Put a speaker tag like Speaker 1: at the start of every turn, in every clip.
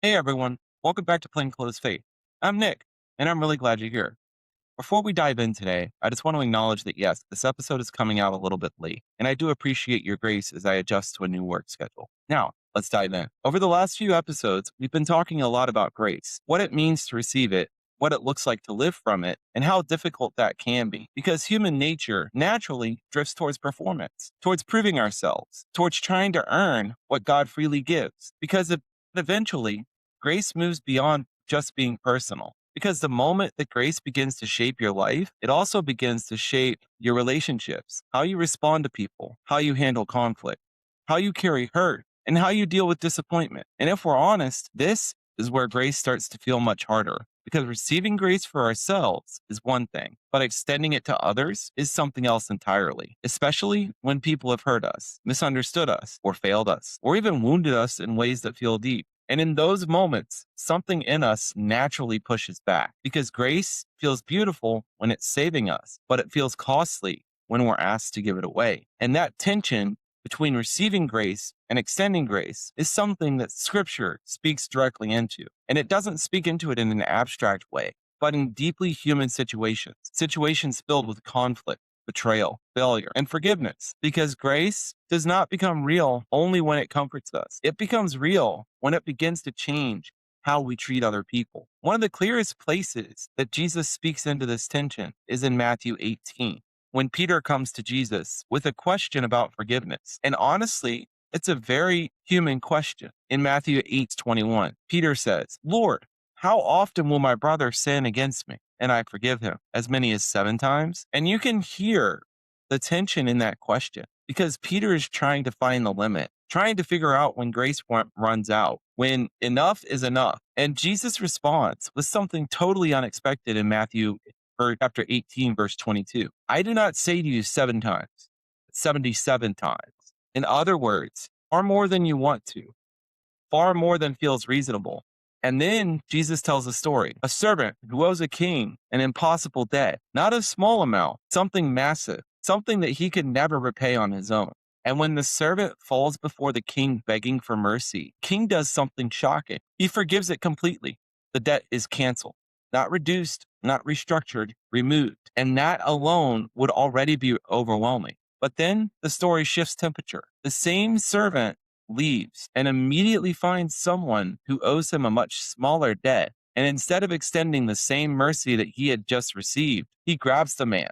Speaker 1: Hey everyone, welcome back to Plainclothes Faith. I'm Nick, and I'm really glad you're here. Before we dive in today, I just want to acknowledge that yes, this episode is coming out a little bit late, and I do appreciate your grace as I adjust to a new work schedule. Now, let's dive in. Over the last few episodes, we've been talking a lot about grace, what it means to receive it, what it looks like to live from it, and how difficult that can be. Because human nature naturally drifts towards performance, towards proving ourselves, towards trying to earn what God freely gives. Because eventually, grace moves beyond just being personal. Because the moment that grace begins to shape your life, it also begins to shape your relationships, how you respond to people, how you handle conflict, how you carry hurt, and how you deal with disappointment. And if we're honest, this is where grace starts to feel much harder. Because receiving grace for ourselves is one thing, but extending it to others is something else entirely, especially when people have hurt us, misunderstood us, or failed us, or even wounded us in ways that feel deep. And in those moments, something in us naturally pushes back because grace feels beautiful when it's saving us, but it feels costly when we're asked to give it away. And that tension between receiving grace and extending grace is something that scripture speaks directly into. And it doesn't speak into it in an abstract way, but in deeply human situations filled with conflict, betrayal, failure, and forgiveness. Because grace does not become real only when it comforts us. It becomes real when it begins to change how we treat other people. One of the clearest places that Jesus speaks into this tension is in Matthew 18, when Peter comes to Jesus with a question about forgiveness. And honestly, it's a very human question. In Matthew 8:21, Peter says, Lord, how often will my brother sin against me and I forgive him? As many as 7 times? And you can hear the tension in that question because Peter is trying to find the limit, trying to figure out when grace runs out, when enough is enough. And Jesus responds with something totally unexpected in Matthew or chapter 18, verse 22. I do not say to you 7 times, but 77 times. In other words, far more than you want to, far more than feels reasonable. And then Jesus tells a story, a servant who owes a king an impossible debt, not a small amount, something massive, something that he could never repay on his own. And when the servant falls before the king begging for mercy, king does something shocking. He forgives it completely. The debt is canceled, not reduced, not restructured, removed. And that alone would already be overwhelming. But then the story shifts temperature. The same servant leaves and immediately finds someone who owes him a much smaller debt. And instead of extending the same mercy that he had just received, he grabs the man,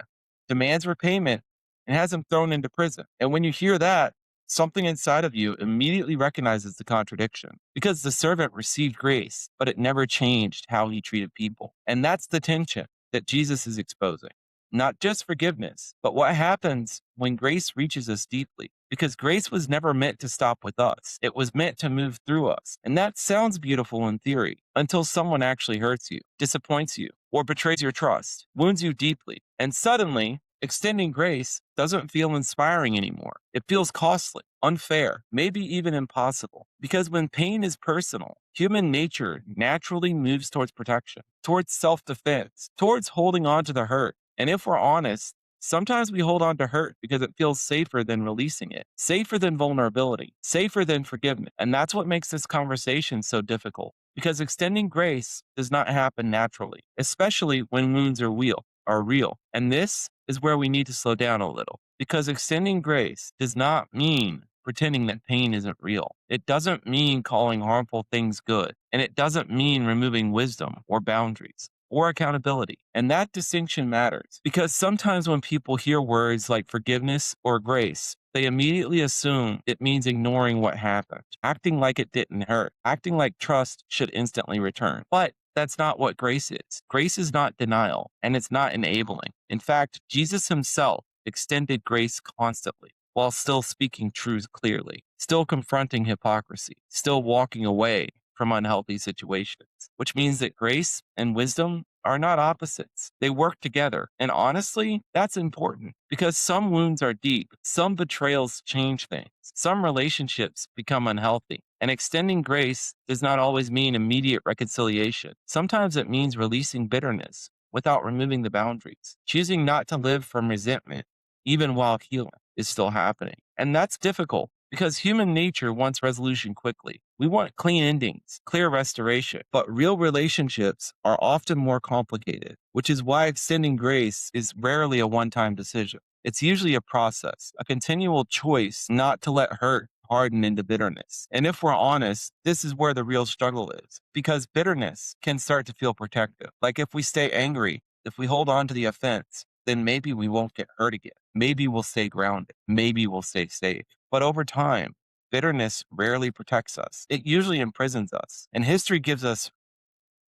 Speaker 1: demands repayment, and has him thrown into prison. And when you hear that, something inside of you immediately recognizes the contradiction because the servant received grace, but it never changed how he treated people. And that's the tension that Jesus is exposing. Not just forgiveness, but what happens when grace reaches us deeply. Because grace was never meant to stop with us. It was meant to move through us. And that sounds beautiful in theory until someone actually hurts you, disappoints you, or betrays your trust, wounds you deeply. And suddenly, extending grace doesn't feel inspiring anymore. It feels costly, unfair, maybe even impossible. Because when pain is personal, human nature naturally moves towards protection, towards self-defense, towards holding on to the hurt. And if we're honest, sometimes we hold on to hurt because it feels safer than releasing it, safer than vulnerability, safer than forgiveness. And that's what makes this conversation so difficult because extending grace does not happen naturally, especially when wounds are real. And this is where we need to slow down a little because extending grace does not mean pretending that pain isn't real. It doesn't mean calling harmful things good. And it doesn't mean removing wisdom or boundaries or accountability. And that distinction matters because sometimes when people hear words like forgiveness or grace, they immediately assume it means ignoring what happened, acting like it didn't hurt, acting like trust should instantly return. But that's not what grace is. Grace is not denial, and it's not enabling. In fact, Jesus himself extended grace constantly while still speaking truth clearly, still confronting hypocrisy, still walking away from unhealthy situations, which means that grace and wisdom are not opposites. They work together. And honestly, that's important because some wounds are deep. Some betrayals change things. Some relationships become unhealthy. And extending grace does not always mean immediate reconciliation. Sometimes it means releasing bitterness without removing the boundaries, choosing not to live from resentment, even while healing is still happening. And that's difficult Because human nature wants resolution quickly. We want clean endings, clear restoration, but real relationships are often more complicated, which is why extending grace is rarely a one time decision. It's usually a process, a continual choice not to let hurt harden into bitterness. And if we're honest, this is where the real struggle is because bitterness can start to feel protective. Like if we stay angry, if we hold on to the offense, then maybe we won't get hurt again. Maybe we'll stay grounded. Maybe we'll stay safe. But over time, bitterness rarely protects us. It usually imprisons us. And history gives us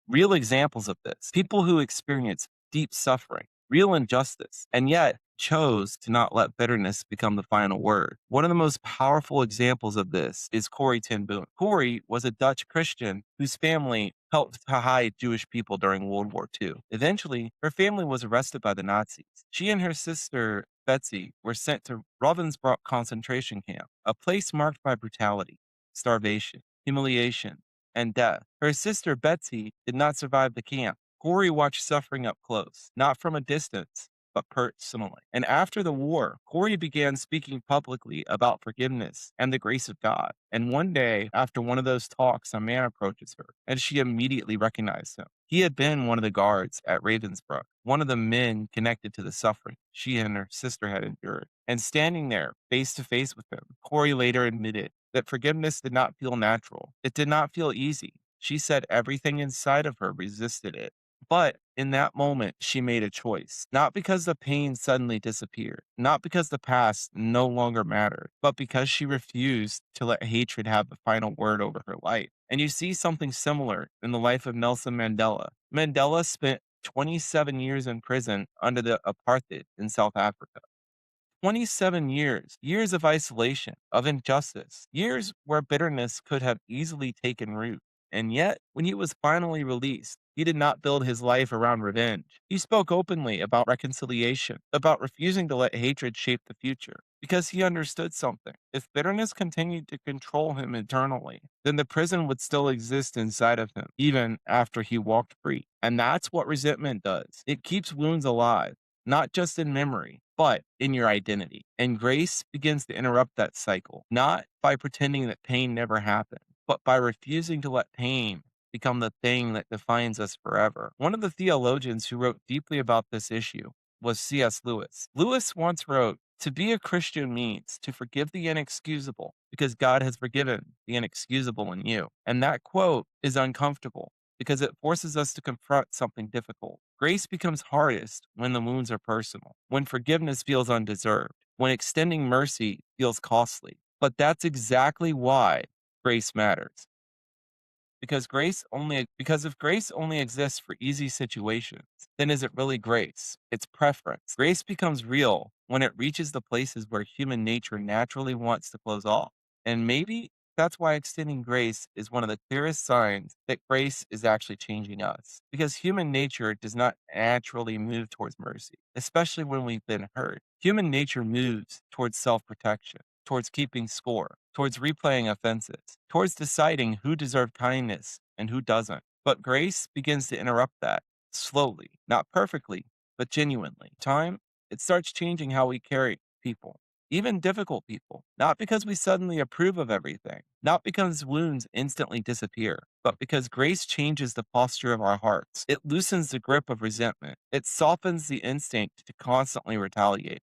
Speaker 1: real examples of this. People who experience deep suffering, real injustice, and yet chose to not let bitterness become the final word. One of the most powerful examples of this is Corrie ten Boom. Corrie was a Dutch Christian whose family helped to hide Jewish people during World War II. Eventually, her family was arrested by the Nazis. She and her sister Betsy were sent to Ravensbrück concentration camp, a place marked by brutality, starvation, humiliation, and death. Her sister Betsy did not survive the camp. Corey watched suffering up close, not from a distance, but personally. And after the war, Corey began speaking publicly about forgiveness and the grace of God. And one day, after one of those talks, a man approaches her, and she immediately recognized him. He had been one of the guards at Ravensbrück, one of the men connected to the suffering she and her sister had endured. And standing there, face to face with him, Corey later admitted that forgiveness did not feel natural. It did not feel easy. She said everything inside of her resisted it. But in that moment, she made a choice, not because the pain suddenly disappeared, not because the past no longer mattered, but because she refused to let hatred have the final word over her life. And you see something similar in the life of Nelson Mandela. Mandela spent 27 years in prison under the apartheid in South Africa. 27 years, years of isolation, of injustice, years where bitterness could have easily taken root. And yet, when he was finally released, he did not build his life around revenge. He spoke openly about reconciliation, about refusing to let hatred shape the future, because he understood something. If bitterness continued to control him internally, then the prison would still exist inside of him, even after he walked free. And that's what resentment does. It keeps wounds alive, not just in memory, but in your identity. And grace begins to interrupt that cycle, not by pretending that pain never happened, but by refusing to let pain become the thing that defines us forever. One of the theologians who wrote deeply about this issue was C.S. Lewis. Lewis once wrote, "To be a Christian means to forgive the inexcusable because God has forgiven the inexcusable in you." And that quote is uncomfortable because it forces us to confront something difficult. Grace becomes hardest when the wounds are personal, when forgiveness feels undeserved, when extending mercy feels costly. But that's exactly why grace matters. Because if grace only exists for easy situations, then is it really grace? It's preference. Grace becomes real when it reaches the places where human nature naturally wants to close off. And maybe that's why extending grace is one of the clearest signs that grace is actually changing us. Because human nature does not naturally move towards mercy, especially when we've been hurt. Human nature moves towards self protection, towards keeping score, towards replaying offenses, towards deciding who deserved kindness and who doesn't. But grace begins to interrupt that slowly, not perfectly, but genuinely. Time, it starts changing how we carry people, even difficult people, not because we suddenly approve of everything, not because wounds instantly disappear, but because grace changes the posture of our hearts. It loosens the grip of resentment. It softens the instinct to constantly retaliate.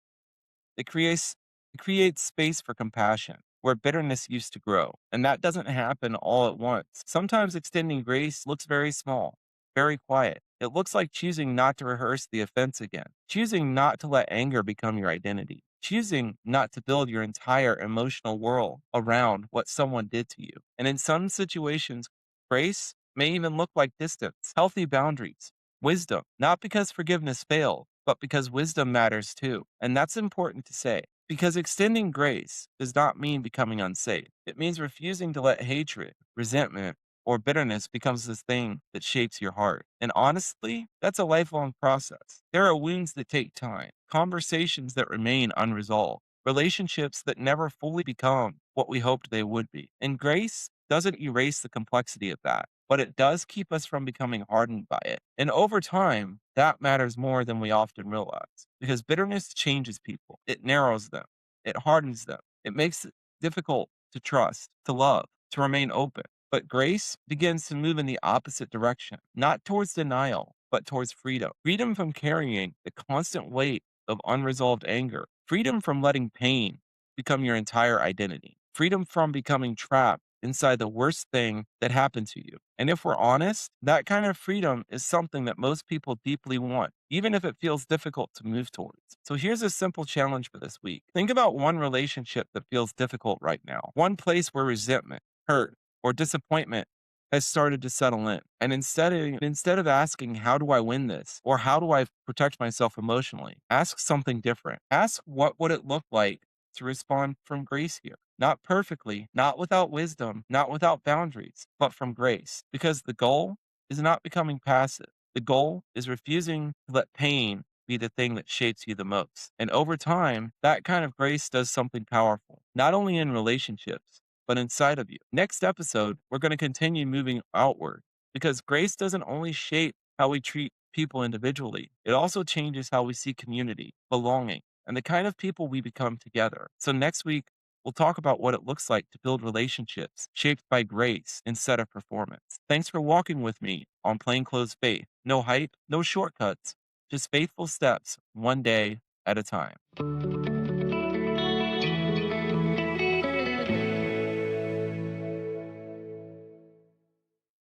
Speaker 1: It creates it creates space for compassion where bitterness used to grow. And that doesn't happen all at once. Sometimes extending grace looks very small, very quiet. It looks like choosing not to rehearse the offense again, choosing not to let anger become your identity, choosing not to build your entire emotional world around what someone did to you. And in some situations, grace may even look like distance, healthy boundaries, wisdom, not because forgiveness failed, but because wisdom matters too. And that's important to say because extending grace does not mean becoming unsafe. It means refusing to let hatred, resentment, or bitterness becomes this thing that shapes your heart. And honestly, that's a lifelong process. There are wounds that take time, conversations that remain unresolved, relationships that never fully become what we hoped they would be. And grace doesn't erase the complexity of that, but it does keep us from becoming hardened by it. And over time, that matters more than we often realize because bitterness changes people. It narrows them, it hardens them, it makes difficult to trust, to love, to remain open. But grace begins to move in the opposite direction, not towards denial, but towards freedom. Freedom from carrying the constant weight of unresolved anger, freedom from letting pain become your entire identity, freedom from becoming trapped inside the worst thing that happened to you. And if we're honest, that kind of freedom is something that most people deeply want, even if it feels difficult to move towards. So here's a simple challenge for this week. Think about one relationship that feels difficult right now, one place where resentment, hurt, or disappointment has started to settle in. And instead of asking, how do I win this? Or how do I protect myself emotionally? Ask something different. Ask, what would it look like to respond from grace here? Not perfectly, not without wisdom, not without boundaries, but from grace. Because the goal is not becoming passive. The goal is refusing to let pain be the thing that shapes you the most. And over time, that kind of grace does something powerful, not only in relationships, but inside of you. Next episode, we're going to continue moving outward because grace doesn't only shape how we treat people individually, it also changes how we see community, belonging, and the kind of people we become together. So next week, we'll talk about what it looks like to build relationships shaped by grace instead of performance. Thanks for walking with me on Plainclothes Faith. No hype, no shortcuts, just faithful steps, one day at a time.